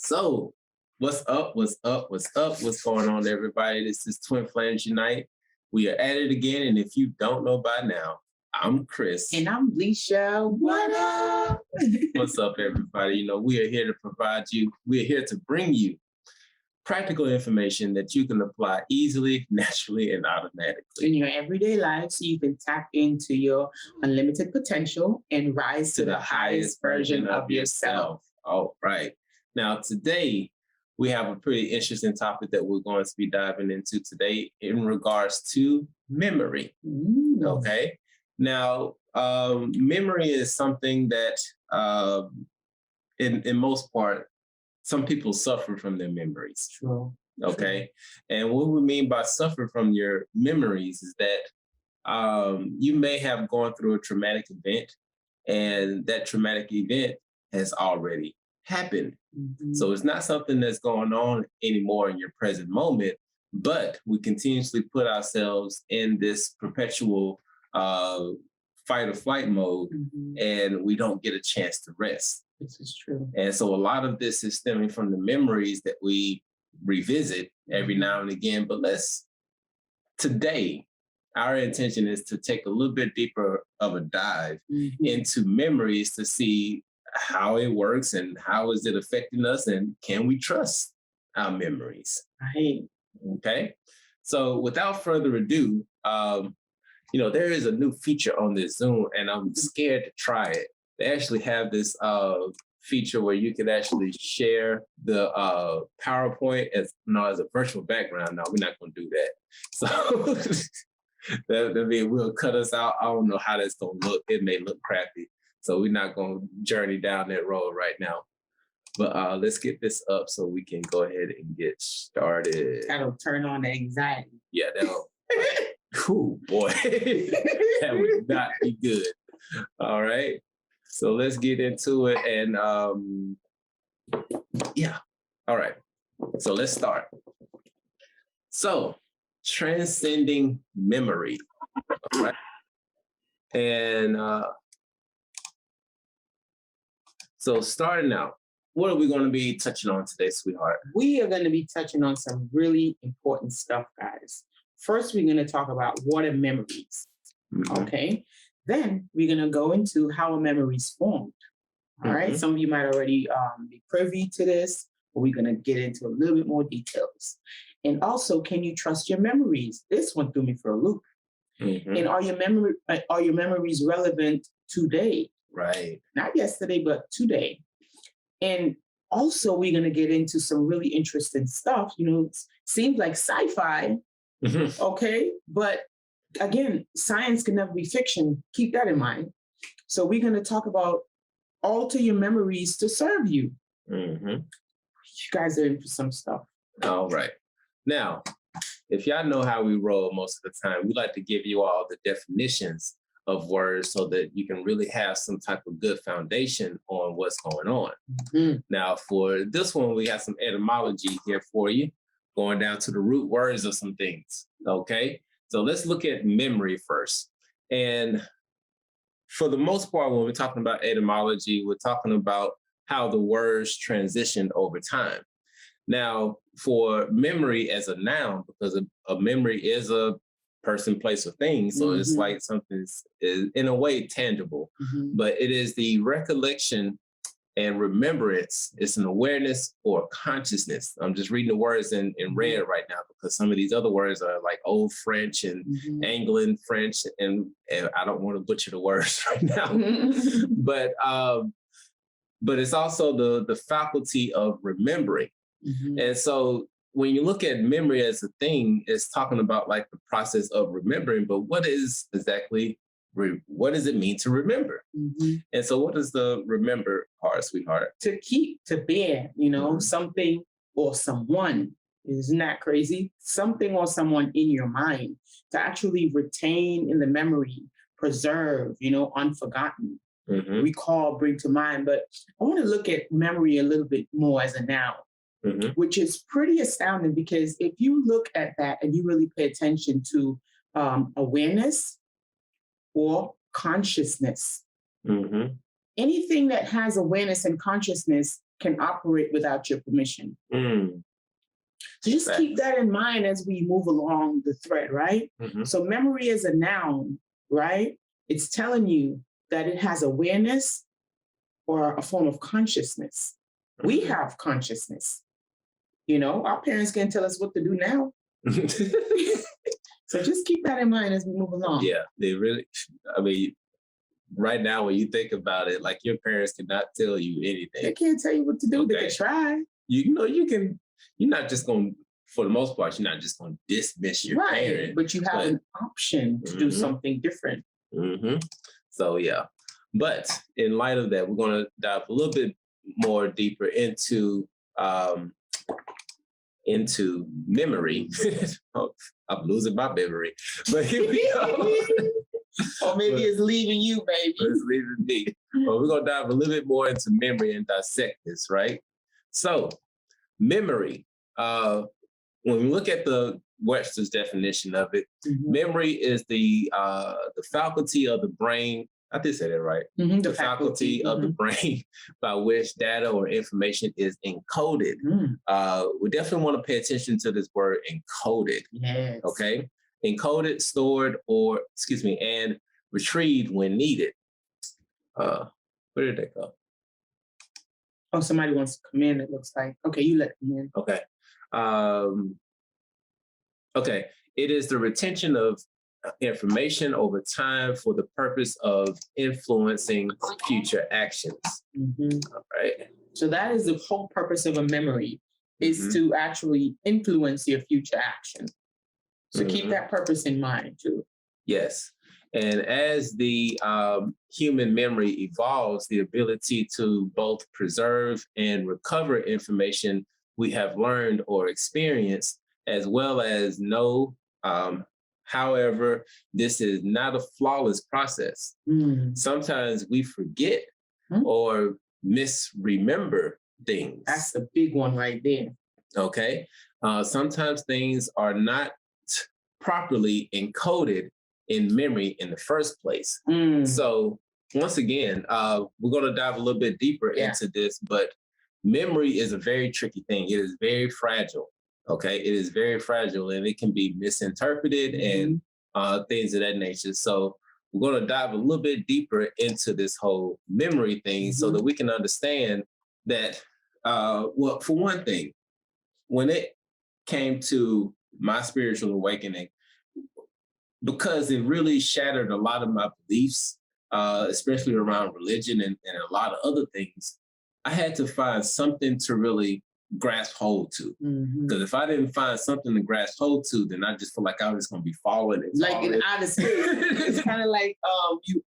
So, what's up? What's up? What's up? What's going on, everybody? This is Twin Flames Unite. We are at it again, and if you don't know by now, I'm Chris. And I'm Leisha. What up? What's up, everybody? We are here to provide you, we are here to bring you practical information that you can apply easily, naturally, and automatically in your everyday life so you can tap into your unlimited potential and rise to the highest version of yourself. All right. Now, today, we have a pretty interesting topic that we're going to be diving into today in regards to memory. Okay. Now, memory is something that, in most part, some people suffer from their memories. True. Okay. And what we mean by suffer from your memories is that you may have gone through a traumatic event, and that traumatic event has already happened. So it's not something that's going on anymore in your present moment, but we continuously put ourselves in this perpetual fight or flight mode, and we don't get a chance to rest. This is true. And so a lot of this is stemming from the memories that we revisit every now and again. But today, our intention is to take a little bit deeper of a dive into memories to see how it works and how is it affecting us, and can we trust our memories? Right. Okay. So without further ado, there is a new feature on this Zoom, and I'm scared to try it. They actually have this feature where you can actually share the PowerPoint as a virtual background. Now, we're not going to do that. So that means we'll cut us out. I don't know how that's going to look. It may look crappy. So we're not going to journey down that road right now. But let's get this up so we can go ahead and get started. That'll turn on the anxiety. Yeah, that'll. Ooh, boy. That would not be good. All right. So let's get into it. And all right. So let's start. So transcending memory. All right. And so starting out, what are we going to be touching on today, sweetheart? We are going to be touching on some really important stuff, guys. First, we're going to talk about what are memories. Okay. Then we're going to go into how a memory is formed. All right. Some of you might already be privy to this, but we're going to get into a little bit more details. And also, can you trust your memories? This one threw me for a loop. And are your memories relevant today? Right. Not yesterday, but today. And also, we're going to get into some really interesting stuff. Seems like sci-fi. Okay. But again, science can never be fiction. Keep that in mind. So we're going to talk about alter your memories to serve you. You guys are in for some stuff. All right. Now, if y'all know how we roll most of the time, we like to give you all the definitions of words so that you can really have some type of good foundation on what's going on. Now, for this one, we have some etymology here for you, going down to the root words of some things. Okay. So let's look at memory first. And for the most part, when we're talking about etymology, we're talking about how the words transitioned over time. Now, for memory as a noun, because a memory is a person, place, or thing, so it's like something is in a way tangible, but it is the recollection and remembrance. It's an awareness or consciousness. I'm just reading the words in red right now because some of these other words are like Old French and Angling French, and I don't want to butcher the words right now. But it's also the faculty of remembering. And so when you look at memory as a thing, it's talking about like the process of remembering, but what does it mean to remember? And so what is the remember part, sweetheart? To keep, to bear, something or someone. Isn't that crazy? Something or someone in your mind to actually retain in the memory, preserve, unforgotten, recall, bring to mind. But I want to look at memory a little bit more as a noun. Which is pretty astounding, because if you look at that and you really pay attention to awareness or consciousness, anything that has awareness and consciousness can operate without your permission. Mm. So just keep that in mind as we move along the thread, right? So memory is a noun, right? It's telling you that it has awareness or a form of consciousness. We have consciousness. You know, our parents can tell us what to do now. So just keep that in mind as we move along. Yeah, they really, I mean, right now when you think about it, like your parents cannot tell you anything. They can't tell you what to do. Okay. They can try. You know, you're not just going to, for the most part, you're not just going to dismiss your parent. But you have an option to do something different. So, yeah. But in light of that, we're going to dive a little bit more deeper into memory. I'm losing my memory. But here we go. Or maybe it's leaving you, baby. It's leaving me. Well, we're going to dive a little bit more into memory and dissect this, right? So, memory. When we look at the Webster's definition of it, memory is the faculty of the brain. I did say that right. The faculty of the brain by which data or information is encoded. We definitely want to pay attention to this word encoded. Yes. Okay. Encoded, stored, and retrieved when needed. Where did that go? Oh, somebody wants to come in, it looks like. Okay, you let them in. Okay. Okay. It is the retention of information over time for the purpose of influencing future actions. All right. So that is the whole purpose of a memory, is to actually influence your future action. So keep that purpose in mind too. Yes. And as the human memory evolves, the ability to both preserve and recover information we have learned or experienced, as well as know. However, this is not a flawless process. Sometimes we forget or misremember things. That's the big one right there. Okay. Sometimes things are not properly encoded in memory in the first place. So once again, we're going to dive a little bit deeper into this, but memory is a very tricky thing. It is very fragile. Okay. It is very fragile and it can be misinterpreted and things of that nature. So we're going to dive a little bit deeper into this whole memory thing so that we can understand that, well, for one thing, when it came to my spiritual awakening, because it really shattered a lot of my beliefs, especially around religion and a lot of other things, I had to find something to really grasp hold to. Because if I didn't find something to grasp hold to, then I just feel like I was just going to be falling. Like in outer space. It's kind of like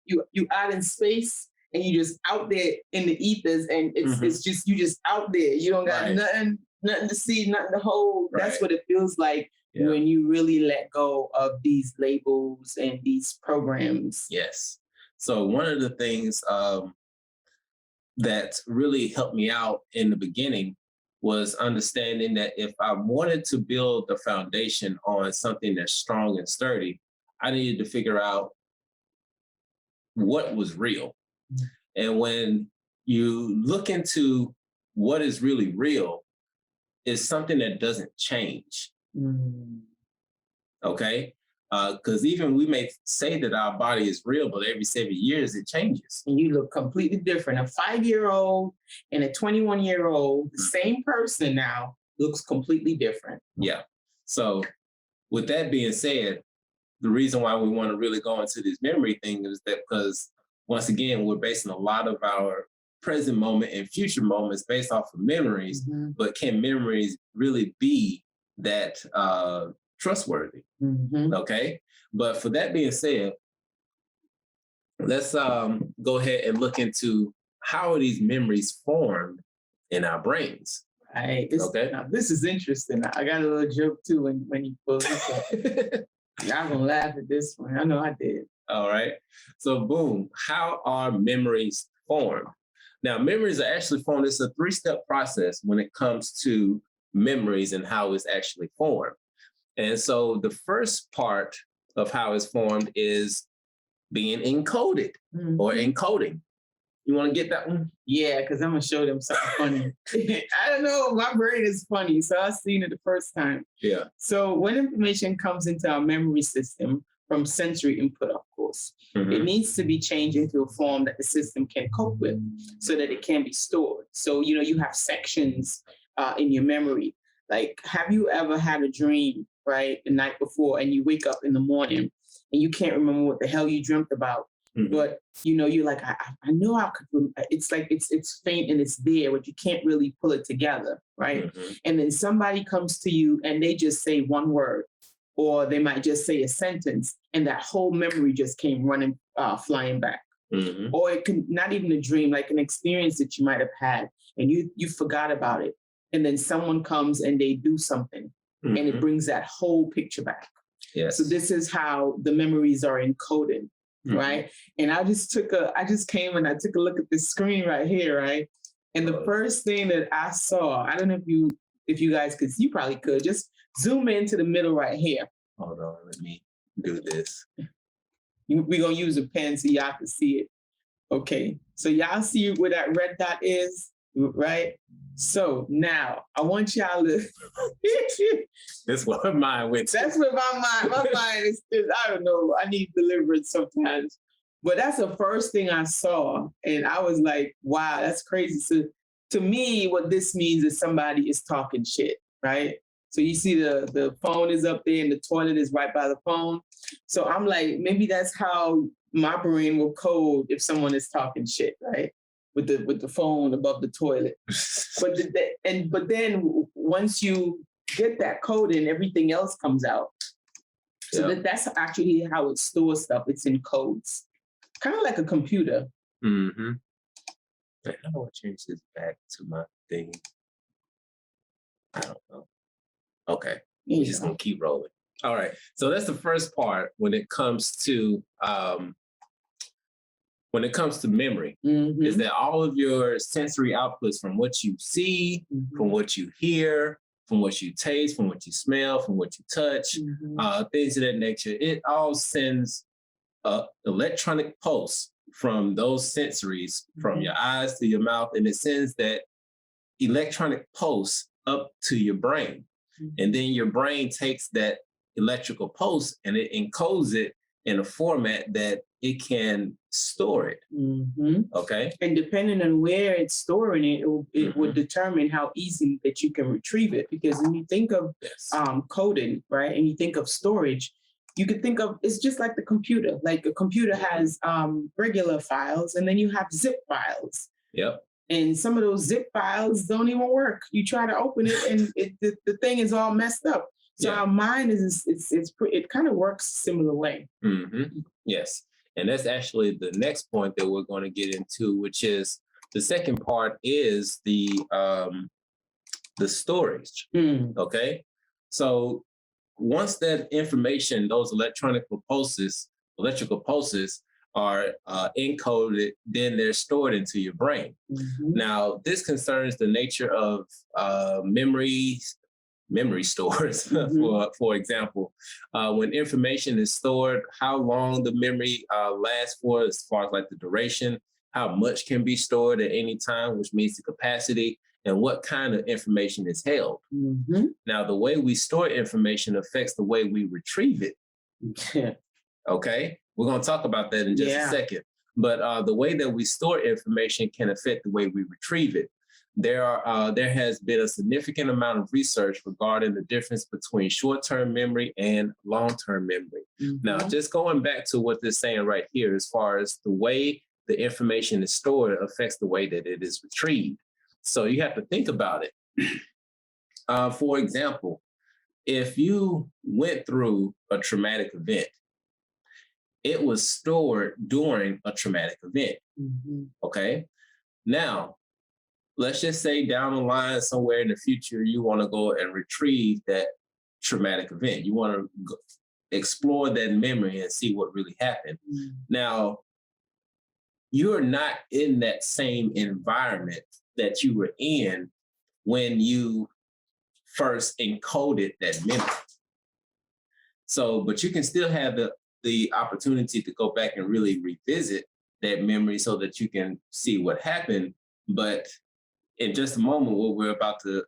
you out in space and you just out there in the ethers, and it's just you just out there. You don't got nothing to see, nothing to hold. That's what it feels like when you really let go of these labels and these programs. Yes. So one of the things that really helped me out in the beginning was understanding that if I wanted to build the foundation on something that's strong and sturdy, I needed to figure out what was real. And when you look into what is really real, it's something that doesn't change. Okay? Because even we may say that our body is real, but every 7 years it changes. And you look completely different. A 5-year-old and a 21-year-old, the same person now, looks completely different. Yeah. So with that being said, the reason why we want to really go into this memory thing is that because, once again, we're basing a lot of our present moment and future moments based off of memories, but can memories really be that trustworthy? Okay. But for that being said, let's go ahead and look into how are these memories formed in our brains. Right. Now, this is interesting. I got a little joke too when you pulled this up. Y'all gonna laugh at this one. I know I did. All right. So boom, how are memories formed? Now, memories are actually formed. It's a 3-step process when it comes to memories and how it's actually formed. And so the first part of how it's formed is being encoded or encoding. You want to get that one? Yeah, because I'm gonna show them something funny. I don't know, my brain is funny, so I've seen it the first time. Yeah. So when information comes into our memory system from sensory input, of course, it needs to be changed into a form that the system can cope with so that it can be stored. So, you have sections in your memory. Like, have you ever had a dream, right, the night before, and you wake up in the morning and you can't remember what the hell you dreamt about? But you're like, I know I could. It's like it's faint and it's there, but you can't really pull it together, right? And then somebody comes to you and they just say one word, or they might just say a sentence, and that whole memory just came running, flying back. Or it can not even a dream, like an experience that you might have had, and you forgot about it, and then someone comes and they do something, and it brings that whole picture back. Yes. So this is how the memories are encoded. Right. And I just came and I took a look at this screen right here. Right. And the first thing that I saw, I don't know if you guys could, you probably could just zoom into the middle right here. Hold on. Let me do this. We're going to use a pen so y'all can see it. Okay. So y'all see where that red dot is, right? So now I want y'all to. That's what mine went to. That's what my mind is. I don't know. I need deliverance sometimes. But that's the first thing I saw. And I was like, wow, that's crazy. So to me, what this means is somebody is talking shit, right? So you see the phone is up there and the toilet is right by the phone. So I'm like, maybe that's how my brain will code if someone is talking shit, right? With the phone above the toilet. But then once you get that code in, everything else comes out. So that's actually how it stores stuff. It's in codes. Kind of like a computer. Mm-hmm. How do I change this back to my thing? I don't know. Okay. We're just gonna keep rolling. All right. So that's the first part when it comes to memory, is that all of your sensory outputs, from what you see, from what you hear, from what you taste, from what you smell, from what you touch, things of that nature, it all sends an electronic pulse from those sensories, from your eyes to your mouth, and it sends that electronic pulse up to your brain. And then your brain takes that electrical pulse and it encodes it in a format that it can store it. Okay. And depending on where it's storing it, it would determine how easy that you can retrieve it. Because when you think of coding, right, and you think of storage, you could think of, it's just like the computer. Like a computer has regular files, and then you have zip files. Yep. And some of those zip files don't even work. You try to open it, and the thing is all messed up. So our mind it kind of works a similar way. Yes. And that's actually the next point that we're going to get into, which is the second part is the storage. Okay. So once that information, those electrical pulses are encoded, then they're stored into your brain. Now, this concerns the nature of memory stores. For example, when information is stored, how long the memory lasts for, as far as like the duration, how much can be stored at any time, which means the capacity, and what kind of information is held. Now, the way we store information affects the way we retrieve it. Okay, we're going to talk about that in just a second. But the way that we store information can affect the way we retrieve it. There has been a significant amount of research regarding the difference between short-term memory and long-term memory. Now, just going back to what they're saying right here, as far as the way the information is stored affects the way that it is retrieved. So you have to think about it. For example, if you went through a traumatic event, it was stored during a traumatic event. Okay. Now, let's just say down the line, somewhere in the future, you want to go and retrieve that traumatic event. You want to explore that memory and see what really happened. Now, you're not in that same environment that you were in when you first encoded that memory. So, but you can still have the opportunity to go back and really revisit that memory so that you can see what happened. But in just a moment, what we're about to